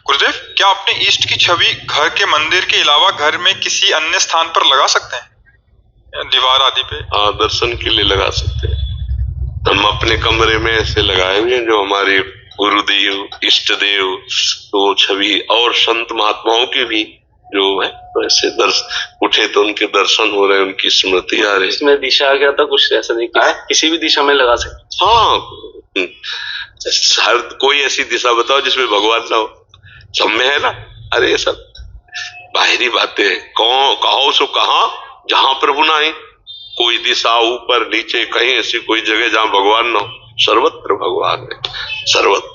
गुरुदेव, क्या अपने इष्ट की छवि घर के मंदिर के अलावा घर में किसी अन्य स्थान पर लगा सकते हैं, दीवार आदि पे? हाँ, दर्शन के लिए लगा सकते हैं। हम अपने कमरे में ऐसे लगाए हुए हैं जो हमारे गुरुदेव, इष्ट देव, तो छवि और संत महात्माओं की भी जो है वैसे उठे तो उनके दर्शन हो रहे हैं, उनकी स्मृति आ रही है। इसमें दिशा क्या था, कुछ ऐसा नहीं किसी भी दिशा में लगा सकते? हाँ, हर कोई ऐसी दिशा बताओ जिसमें भगवान ना हो। सब में है ना। अरे सब बाहरी बातें कहो सो कहा जहां प्रभु ना है। कोई दिशा ऊपर नीचे कहीं ऐसी कोई जगह जहां भगवान ना हो। सर्वत्र भगवान है, सर्वत्र।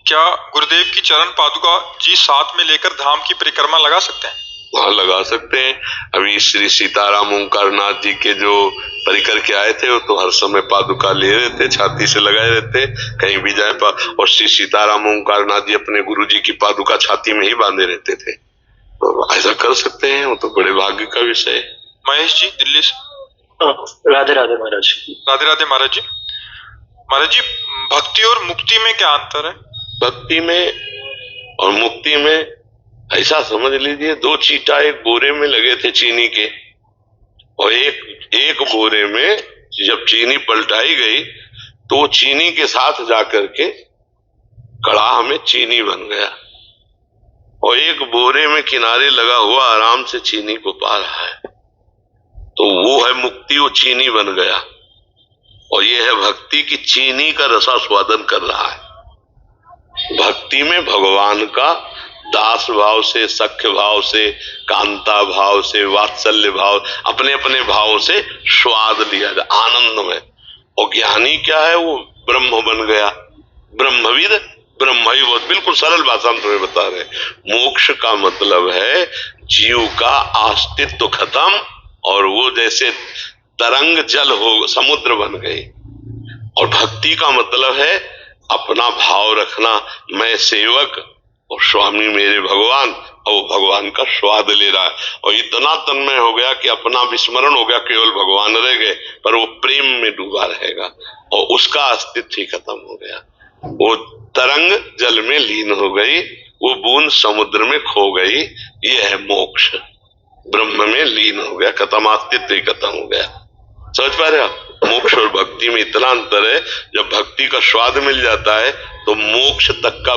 क्या गुरुदेव की चरण पादुका जी साथ में लेकर धाम की परिक्रमा लगा सकते हैं? हाँ, लगा सकते हैं। अभी श्री सीताराम ओंकारनाथ जी के जो परिकर के आए थे वो तो हर समय पादुका ले रहे थे, छाती से लगाए रहते, कहीं भी जाए। और श्री सीताराम ओंकारनाथ जी अपने गुरु जी की पादुका छाती में ही बांधे रहते थे। तो ऐसा कर सकते हैं, वो तो बड़े भाग्य का विषय है। महेश जी दिल्ली से। राधे राधे महाराज। राधे राधे महाराज जी। महाराज जी, भक्ति और मुक्ति में क्या अंतर है? भक्ति में और मुक्ति में ऐसा समझ लीजिए, दो चीटा एक बोरे में लगे थे चीनी के, और एक बोरे में जब चीनी पलटाई गई तो वो चीनी के साथ जाकर के कड़ाह में चीनी बन गया, और एक बोरे में किनारे लगा हुआ आराम से चीनी को पा रहा है। तो वो है मुक्ति, वो चीनी बन गया। और ये है भक्ति की चीनी का रसास्वादन कर रहा है। भक्ति में भगवान का दास भाव से, सख्य भाव से, कांता भाव से, वात्सल्य भाव, अपने अपने भाव से स्वाद लिया जाए, आनंद में। और ज्ञानी क्या है, वो ब्रह्म बन गया, ब्रह्मविद ब्रह्मैव। बिल्कुल सरल भाषा में तुम्हें बता रहे। मोक्ष का मतलब है जीव का अस्तित्व खत्म, और वो जैसे तरंग जल हो, समुद्र बन गई। और भक्ति का मतलब है अपना भाव रखना, मैं सेवक और स्वामी मेरे भगवान, और वो भगवान का स्वाद ले रहा है। और इतना तन्मय हो गया कि अपना विस्मरण हो गया, केवल भगवान रह गए, पर वो प्रेम में डूबा रहेगा, और उसका अस्तित्व ही खत्म हो गया। वो तरंग जल में लीन हो गई, वो बूंद समुद्र में खो गई। ये है मोक्ष, ब्रह्म में लीन हो गया, खत्म, अस्तित्व ही खत्म हो गया। समझ पा रहे आप? मोक्ष और भक्ति में इतना अंतर है। जब भक्ति का स्वाद मिल जाता है तो मोक्ष तक का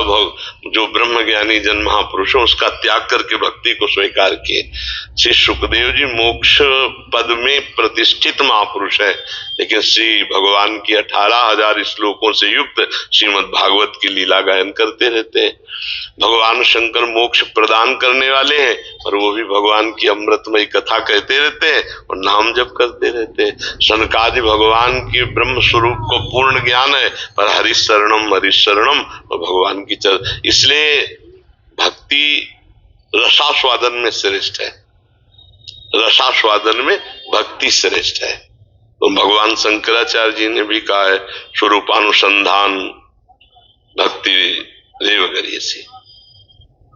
जो ब्रह्म ज्ञानी जन महापुरुष है उसका त्याग करके भक्ति को स्वीकार किए। श्री सुखदेव जी मोक्ष पद में प्रतिष्ठित महापुरुष है, लेकिन श्री भगवान की 18,000 श्लोकों से युक्त श्रीमद् भागवत की लीला गायन करते रहते हैं। भगवान शंकर मोक्ष प्रदान करने वाले हैं, पर वो भी भगवान की अमृतमयी कथा कहते रहते हैं और नाम जप करते रहते हैं। सनकादि भगवान के ब्रह्म स्वरूप को पूर्ण ज्ञान है, पर हरिशरणम हरिशरणम, और भगवान की इसलिए भक्ति रसास्वादन में श्रेष्ठ है, रसास्वादन में भक्ति श्रेष्ठ है। तो भगवान शंकराचार्य जी ने भी कहा है, स्वरूपानुसंधान भक्ति रेव करियसी,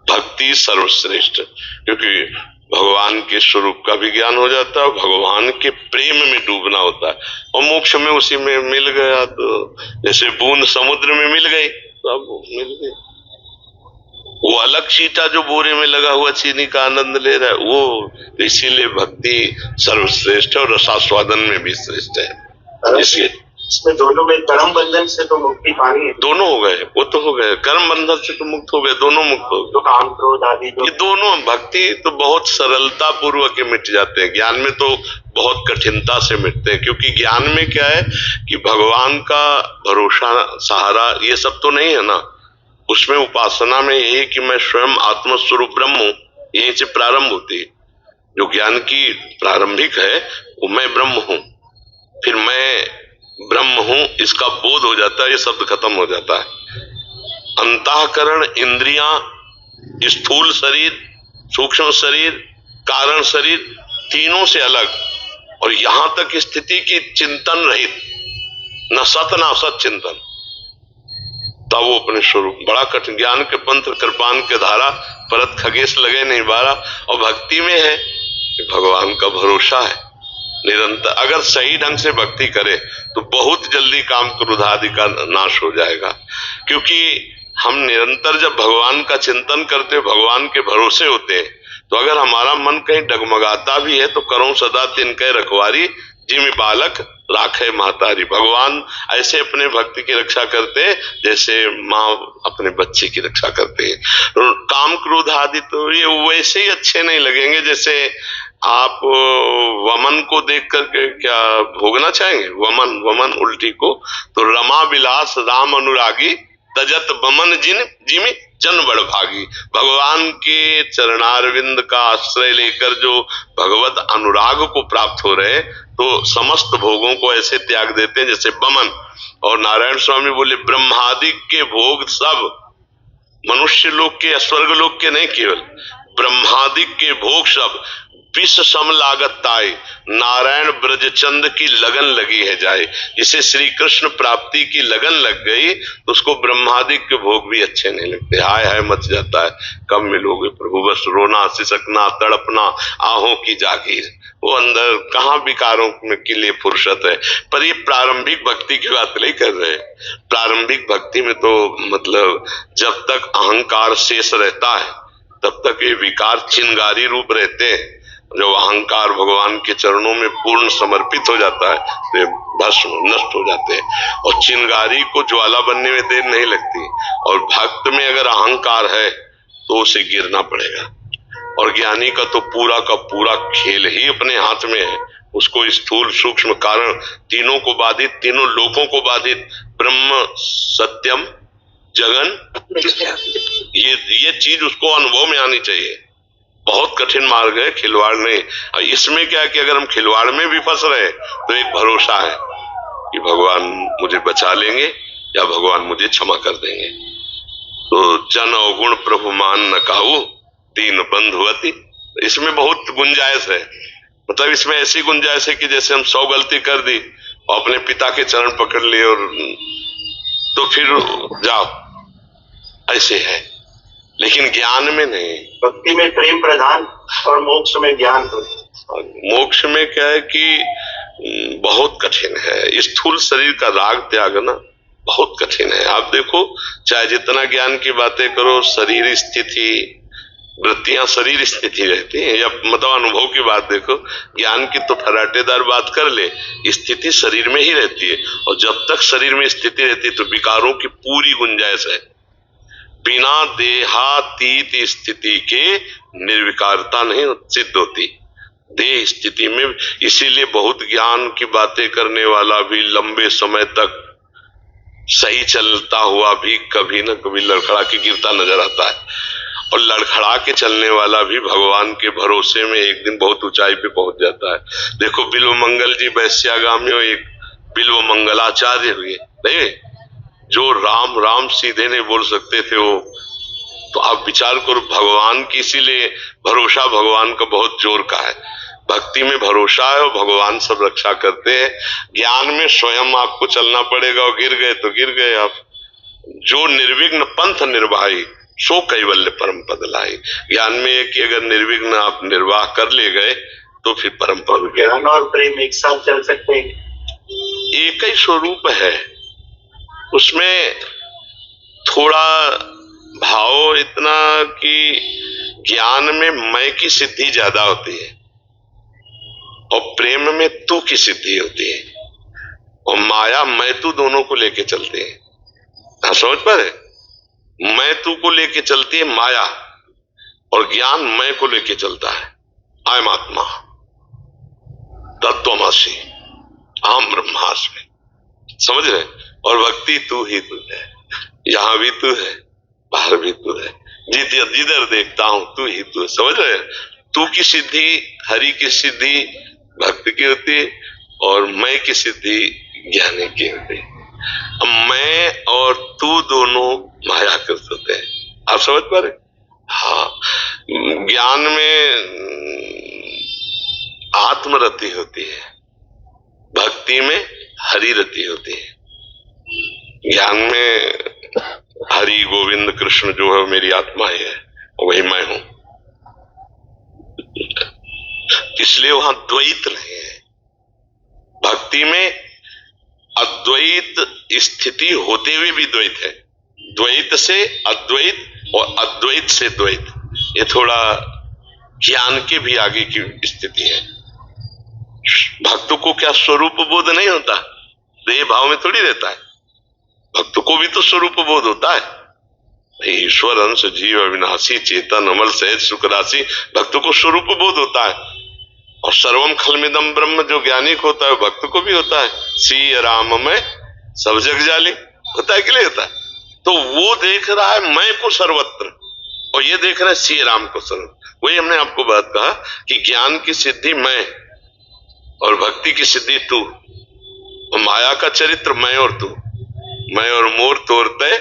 भक्ति सर्वश्रेष्ठ। क्योंकि भगवान के स्वरूप का भी ज्ञान हो जाता है, भगवान के प्रेम में डूबना होता है, और मोक्ष में उसी में मिल गया। तो जैसे बूंद समुद्र में मिल गई तो अब मिल गई। वो अलग चीटा जो बोरे में लगा हुआ चीनी का आनंद ले रहा है, वो तो इसीलिए भक्ति सर्वश्रेष्ठ है और रसास्वादन में भी श्रेष्ठ है। इसलिए इसमें दोनों में कर्म बंधन से तो मुक्ति पानी है। दोनों हो गए, वो तो हो गए, कर्म बंधन से तो मुक्त हो गए, दोनों मुक्त हो गए। तो काम क्रोध आदि ये दोनों भक्ति तो बहुत सरलता पूर्वक के मिट जाते हैं, ज्ञान में तो बहुत कठिनता से मिटते हैं। क्योंकि ज्ञान में क्या है कि भगवान का भरोसा, सहारा, ये सब तो नहीं है ना। उसमें उपासना में यही कि मैं स्वयं आत्मस्वरूप ब्रह्म हूँ, यही से प्रारंभ होती है। जो ज्ञान की प्रारंभिक है वो मैं ब्रह्म हूँ, फिर मैं ब्रह्म हूं इसका बोध हो जाता है, ये शब्द खत्म हो जाता है। अंतःकरण, इंद्रियां, स्थूल शरीर, सूक्ष्म शरीर, कारण शरीर, तीनों से अलग, और यहां तक स्थिति की चिंतन रहित, न सत न असत चिंतन, तब वो अपने स्वरूप। बड़ा कठिन ज्ञान के पंथ कृपान के धारा परत खगेश लगे नहीं बारा। और भक्ति में है कि भगवान का भरोसा है निरंतर। अगर सही ढंग से भक्ति करे तो बहुत जल्दी काम क्रोध आदि का नाश हो जाएगा। क्योंकि हम निरंतर जब भगवान का चिंतन करते, भगवान के भरोसे होते हैं, तो अगर हमारा मन कहीं डगमगाता भी है तो करो सदा तिनके रखवारी, जिमि बालक राखे महतारी। भगवान ऐसे अपने भक्त की रक्षा करते हैं जैसे माँ अपने बच्चे की रक्षा करते हैं। तो काम क्रोध आदि तो ये वैसे ही अच्छे नहीं लगेंगे जैसे आप वमन को देख करके क्या भोगना चाहेंगे? वमन, वमन उल्टी को, तो रमा विलास राम अनुरागी, तजत बमन जिन जिमि जन बड़ भागी। भगवान के चरणारविंद का आश्रय लेकर जो भगवत अनुराग को प्राप्त हो रहे, तो समस्त भोगों को ऐसे त्याग देते हैं जैसे बमन। और नारायण स्वामी बोले ब्रह्मादि के भोग सब, मनुष्य लोक के, स्वर्ग लोक के नहीं, केवल ब्रह्मादिक के भोग सब विष सम लागत ताई, नारायण ब्रज चंद की लगन लगी है जाए। जिसे श्री कृष्ण प्राप्ति की लगन लग गई तो उसको ब्रह्मादिक के भोग भी अच्छे नहीं लगते। हाय हाय मच जाता है, कब मिलोगे प्रभु, बस रोना सिसकना तड़पना आहों की जागीर। वो अंदर कहाँ विकारों के लिए फुर्सत है। पर ये प्रारंभिक भक्ति की बात नहीं कर रहे। प्रारंभिक भक्ति में तो मतलब जब तक अहंकार शेष रहता है तब तक ये विकार चिंगारी रूप रहते हैं। जब अहंकार भगवान के चरणों में पूर्ण समर्पित हो जाता है तो ये भस्म नष्ट हो जाते हैं, और चिंगारी को ज्वाला बनने में देर नहीं लगती। और भक्त में अगर अहंकार है तो उसे गिरना पड़ेगा। और ज्ञानी का तो पूरा का पूरा खेल ही अपने हाथ में है। उसको स्थूल सूक्ष्म कारण तीनों को बाधित, तीनों लोकों को बाधित, ब्रह्म सत्यम जगन, ये चीज उसको अनुभव में आनी चाहिए। बहुत कठिन मार्ग है, खिलवाड़ नहीं। इसमें क्या है कि अगर हम खिलवाड़ में भी फंस रहे तो एक भरोसा है कि भगवान मुझे बचा लेंगे या भगवान मुझे क्षमा कर देंगे। तो जन अवगुण प्रभु मान न काऊ, दीन बंधुवती, इसमें बहुत गुंजाइश है। मतलब इसमें ऐसी गुंजाइश है कि जैसे हम 100 गलती कर दी और अपने पिता के चरण पकड़ लिए और तो फिर जाओ, ऐसे है। लेकिन ज्ञान में नहीं। भक्ति में प्रेम प्रधान और मोक्ष में ज्ञान। मोक्ष में क्या है कि बहुत कठिन है। स्थूल शरीर का राग त्यागना बहुत कठिन है। आप देखो, चाहे जितना ज्ञान की बातें करो, शरीर स्थिति, वृत्तियां शरीर स्थिति रहती है। या मतलब अनुभव की बात देखो, ज्ञान की तो फराटेदार बात कर ले, स्थिति शरीर में ही रहती है। और जब तक शरीर में स्थिति रहती है तो विकारों की पूरी गुंजाइश है। बिना देहातीत स्थिति के निर्विकारता नहीं सिद्ध होती। देह स्थिति में इसीलिए बहुत ज्ञान की बातें करने वाला भी लंबे समय तक सही चलता हुआ भी कभी न कभी लड़खड़ा के गिरता नजर आता है। और लड़खड़ा के चलने वाला भी भगवान के भरोसे में एक दिन बहुत ऊंचाई पे पहुंच जाता है। देखो बिल्व मंगल जी वैश्यागामी एक बिल्व मंगलाचार्य हुए, नहीं जो राम राम सीधे नहीं बोल सकते थे वो। तो आप विचार करो, भगवान की, इसीलिए भरोसा भगवान का बहुत जोर का है। भक्ति में भरोसा है और भगवान सब रक्षा करते हैं। ज्ञान में स्वयं आपको चलना पड़ेगा और गिर गए तो गिर गए आप। जो निर्विघ्न पंथ निर्वाही सो कैवल्य परम पद लाई। ज्ञान में है कि अगर निर्विघ्न आप निर्वाह कर ले गए तो फिर परम पद। ज्ञान और प्रेम एक साथ चल सकते हैं। एक ही स्वरूप है, उसमें थोड़ा भाव इतना कि ज्ञान में मैं की सिद्धि ज्यादा होती है और प्रेम में तू की सिद्धि होती है। और माया मैं तू दोनों को लेके चलती है। हाँ, समझ पा रहे? मैं तू को लेके चलती है माया, और ज्ञान मैं को लेके चलता है। अयम आत्मा तत्वमसि अहम ब्रह्मास्मि। समझ रहे? और भक्ति तू ही तू है, यहां भी तू है, बाहर भी तू है, जिधर देखता हूं तू ही तू है। समझ रहे? तू की सिद्धि, हरि की सिद्धि भक्त की होती है, और मैं की सिद्धि ज्ञानी की होती है। मैं और तू दोनों माया कर सकते हैं। आप समझ पा रहे? हाँ, ज्ञान में आत्मरति होती है, भक्ति में हरि रति होती है। ज्ञान में हरि गोविंद कृष्ण जो है मेरी आत्मा ही है, वही मैं हूं। इसलिए वहां द्वैत नहीं है। भक्ति में अद्वैत स्थिति होते हुए भी द्वैत है। द्वैत से अद्वैत और अद्वैत से द्वैत, ये थोड़ा ज्ञान के भी आगे की स्थिति है। भक्त को क्या स्वरूप बोध नहीं होता? देह भाव में थोड़ी रहता है, भक्त को भी तो स्वरूप बोध होता है। ईश्वर अंश जीव अविनाशी चेतन अमल सहज सुख राशि, भक्त को स्वरूप बोध होता है। और सर्वम खलमिदम ब्रह्म जो ज्ञानी को होता है भक्त को भी होता है। सी राम में सब जग जाली, होता है कि नहीं होता है? तो वो देख रहा है मैं को सर्वत्र, और ये देख रहा है सी राम को सर्वत्र। वही हमने आपको बात कहा कि ज्ञान की सिद्धि मैं और भक्ति की सिद्धि तू, और माया का चरित्र मैं और तू, मैं और मोर तोरते